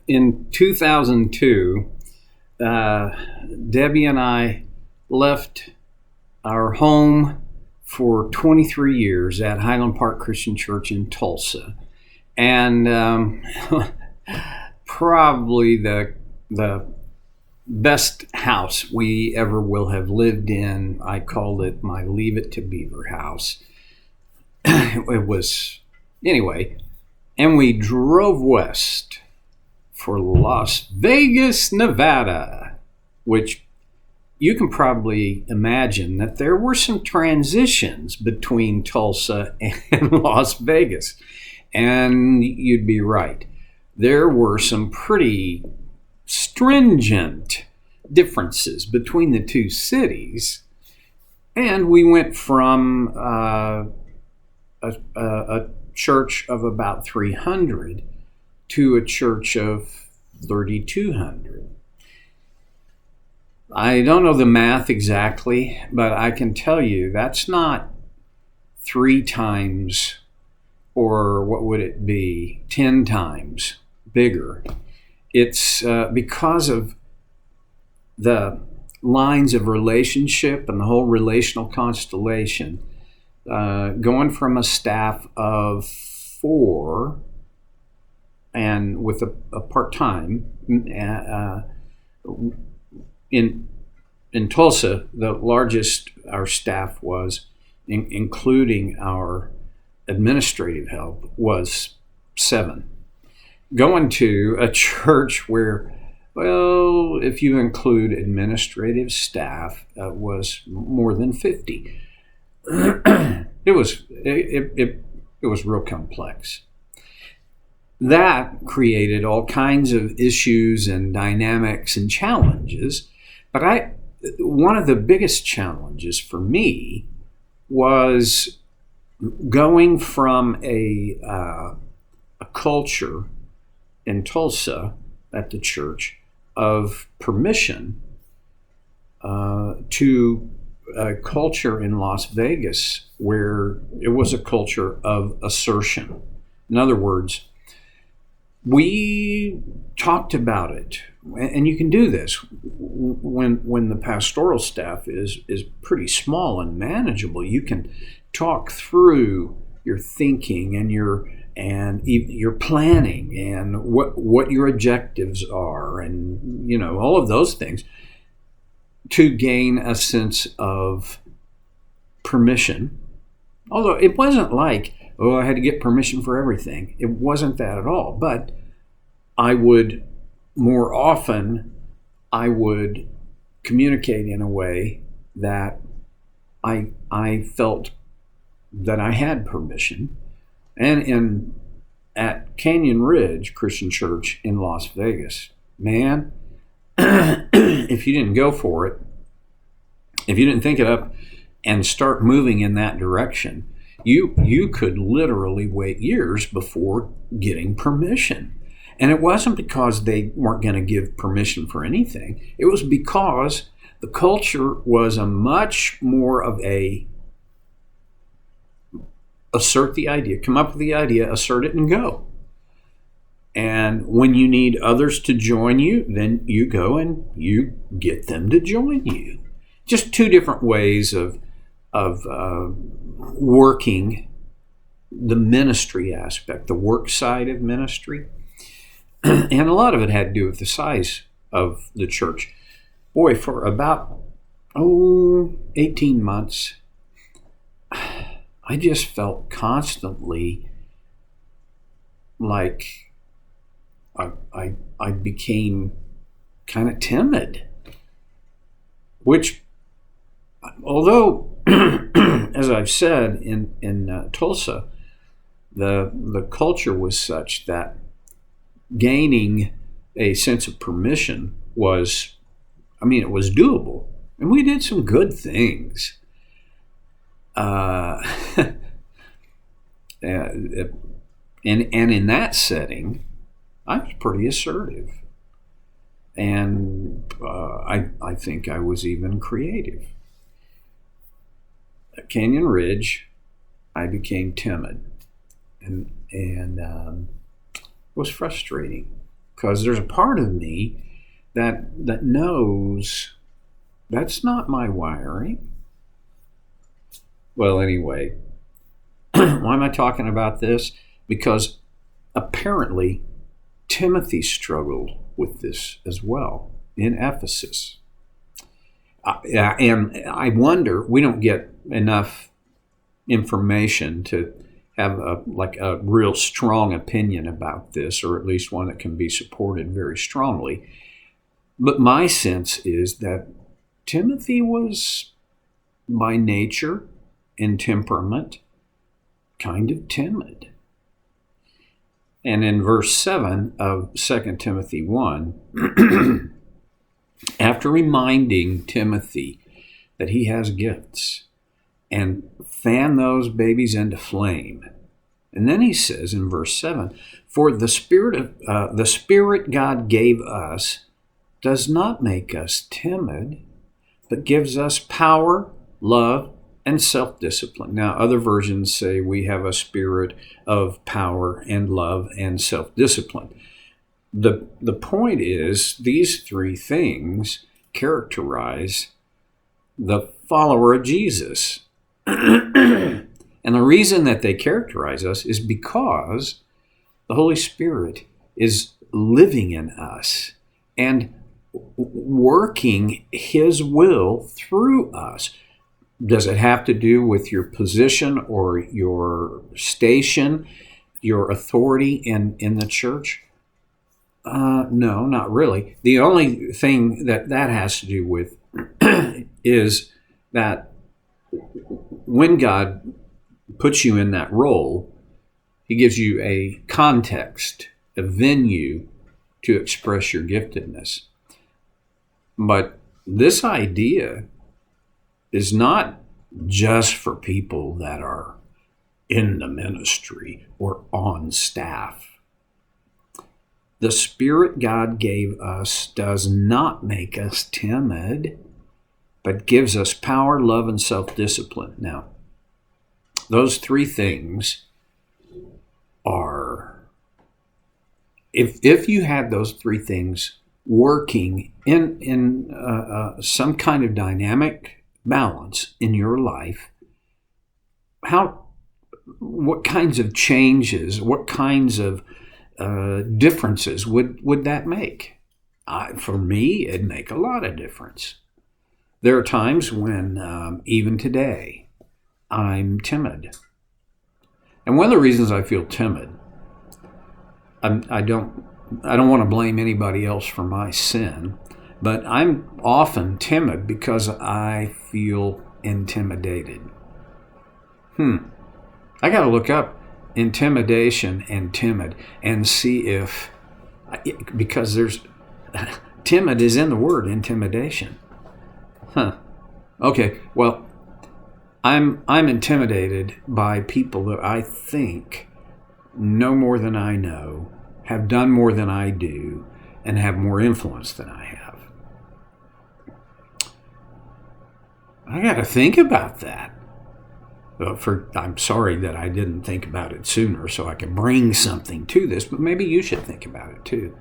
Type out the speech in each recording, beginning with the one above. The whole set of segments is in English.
in 2002, Debbie and I left our home for 23 years at Highland Park Christian Church in Tulsa. And probably the best house we ever will have lived in. I called it my Leave It to Beaver house. It was, anyway, and we drove west for Las Vegas, Nevada, which you can probably imagine that there were some transitions between Tulsa and Las Vegas. And you'd be right. There were some pretty stringent differences between the two cities. And we went from a church of about 300 to a church of 3,200. I don't know the math exactly, but I can tell you that's not 3 times, or what would it be, 10 times bigger. It's because of the lines of relationship and the whole relational constellation, going from a staff of 4 and with a part-time, in Tulsa, the largest our staff was, including our administrative help, was 7. Going to a church where, well, if you include administrative staff, was more than 50. It was real complex. That created all kinds of issues and dynamics and challenges. But one of the biggest challenges for me was going from a culture in Tulsa at the church of permission to a culture in Las Vegas where it was a culture of assertion. In other words, we talked about it, and you can do this when the pastoral staff is pretty small and manageable. You can talk through your thinking and your planning and what your objectives are, and all of those things, to gain a sense of permission. Although it wasn't like, I had to get permission for everything. It wasn't that at all. But I would communicate in a way that I felt that I had permission. And at Canyon Ridge Christian Church in Las Vegas, man, if you didn't go for it, if you didn't think it up and start moving in that direction, you could literally wait years before getting permission. And it wasn't because they weren't going to give permission for anything. It was because the culture was a much more of a assert the idea, come up with the idea, assert it, and go. And when you need others to join you, then you go and you get them to join you. Just 2 different ways of working the ministry aspect, the work side of ministry. And a lot of it had to do with the size of the church. Boy, for about 18 months, I just felt constantly like I became kind of timid, which, although, as I've said, in Tulsa, the culture was such that gaining a sense of permission was, it was doable. And we did some good things. And in that setting, I was pretty assertive. And I think I was even creative. At Canyon Ridge, I became timid. And it was frustrating. because there's a part of me that knows that's not my wiring. Well, anyway, why am I talking about this? Because apparently Timothy struggled with this as well in Ephesus. And I wonder, we don't get enough information to have a real strong opinion about this, or at least one that can be supported very strongly. But my sense is that Timothy was, by nature and temperament, kind of timid. And in verse 7 of 2 Timothy 1, after reminding Timothy that he has gifts and fan those babies into flame, and then he says in verse 7, for the Spirit God gave us does not make us timid, but gives us power, love, and self-discipline. Now, other versions say we have a spirit of power and love and self-discipline. The point is, these three things characterize the follower of Jesus. And the reason that they characterize us is because the Holy Spirit is living in us and working His will through us. Does it have to do with your position or your station, your authority in the church? No, not really. The only thing that has to do with is that when God puts you in that role, He gives you a context, a venue to express your giftedness. But this idea is not just for people that are in the ministry or on staff. The Spirit God gave us does not make us timid, but gives us power, love, and self-discipline. Now, those three things are, if you had those three things working in some kind of dynamic balance in your life, what kinds of changes, what kinds of differences would that make? For me, it'd make a lot of difference. There are times when, even today, I'm timid. And one of the reasons I feel timid, I don't want to blame anybody else for my sin, but I'm often timid because I feel intimidated. I got to look up intimidation and timid and see if, because there's, timid is in the word intimidation. Okay, well, I'm intimidated by people that I think know more than I know, have done more than I do, and have more influence than I have. I got to think about that. I'm sorry that I didn't think about it sooner so I could bring something to this, but maybe you should think about it too.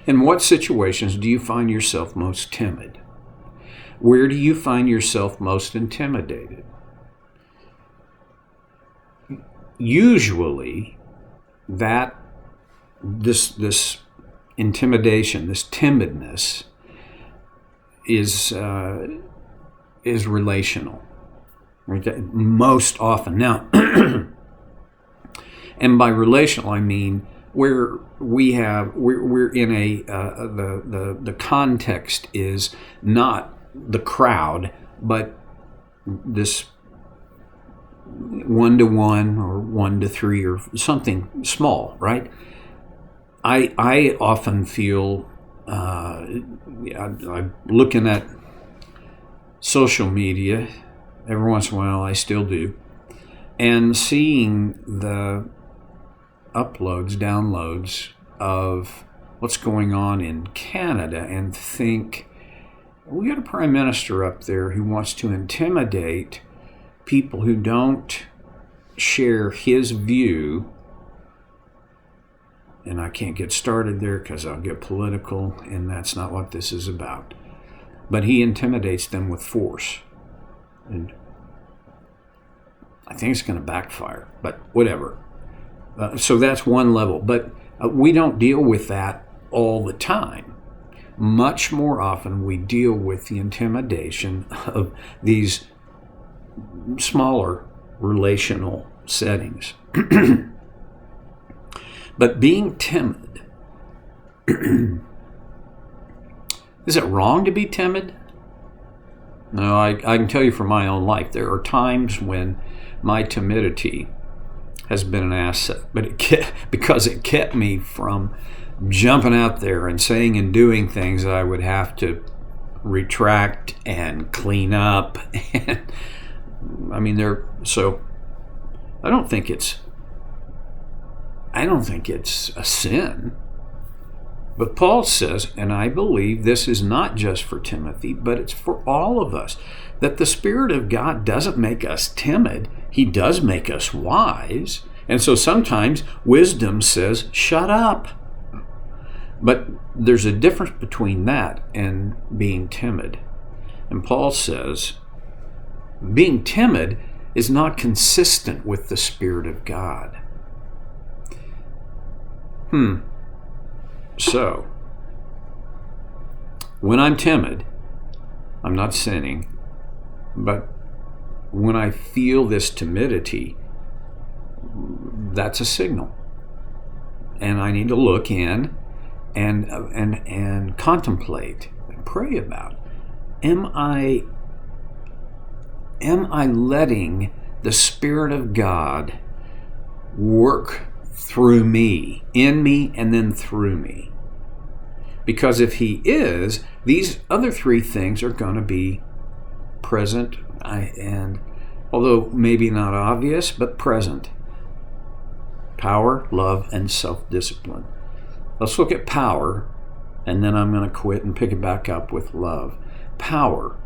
In what situations do you find yourself most timid? Where do you find yourself most intimidated? Usually, this intimidation, this timidness, is relational. Right? Most often. Now, and by relational I mean where we're in the context is not the crowd, but this 1-to-1 or 1-to-3 or something small, right? I often feel I'm looking at social media. Every once in a while, I still do. And seeing the downloads of what's going on in Canada and think, we got a prime minister up there who wants to intimidate people who don't share his view and I can't get started there because I'll get political, and that's not what this is about. But he intimidates them with force. And I think it's going to backfire, but whatever. So that's one level. But we don't deal with that all the time. Much more often we deal with the intimidation of these smaller relational settings. But being timid, is it wrong to be timid? No, I can tell you from my own life, there are times when my timidity has been an asset, but because it kept me from jumping out there and saying and doing things I would have to retract and clean up. And so I don't think it's a sin. But Paul says, and I believe this is not just for Timothy, but it's for all of us, that the Spirit of God doesn't make us timid. He does make us wise. And so sometimes wisdom says, shut up. But there's a difference between that and being timid. And Paul says, being timid is not consistent with the Spirit of God. So, when I'm timid, I'm not sinning, but when I feel this timidity, that's a signal. And I need to look in and contemplate and pray about. Am I letting the Spirit of God work through me, in me, and then through me? Because if he is, these other three things are going to be present, and although maybe not obvious, but present. Power, love, and self-discipline. Let's look at power, and then I'm going to quit and pick it back up with love. Power.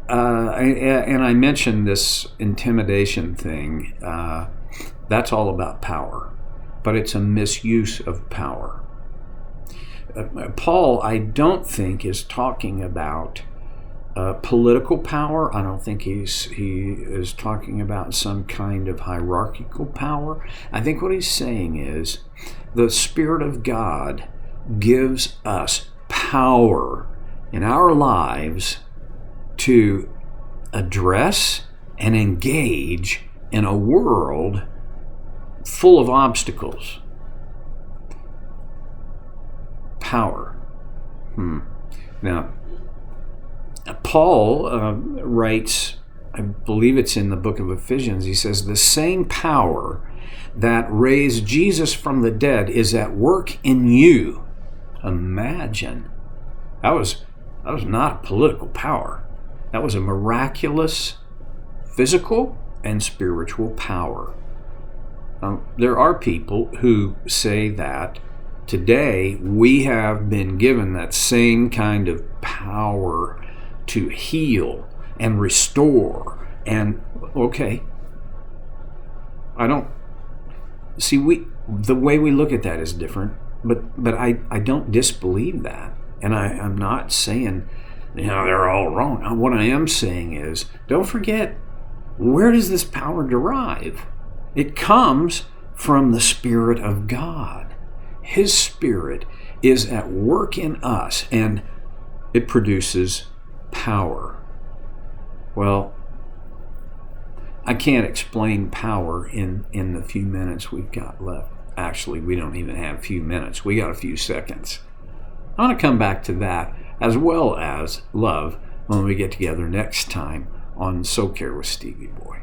I mentioned this intimidation thing. That's all about power, but it's a misuse of power. Paul, I don't think, is talking about political power. I don't think he is talking about some kind of hierarchical power. I think what he's saying is the Spirit of God gives us power in our lives to address and engage in a world full of obstacles. Power. Now, Paul writes, I believe it's in the book of Ephesians, he says, the same power that raised Jesus from the dead is at work in you. Imagine. That was not political power. That was a miraculous physical and spiritual power. There are people who say that today we have been given that same kind of power to heal and restore. And okay, I don't see, the way we look at that is different, but I don't disbelieve that. And I'm not saying, they're all wrong. What I am saying is, don't forget, where does this power derive? It comes from the Spirit of God. His Spirit is at work in us, and it produces power. Well, I can't explain power in the few minutes we've got left. Actually, we don't even have a few minutes. We got a few seconds. I want to come back to that as well as love when we get together next time on So Care with Stevie Boy.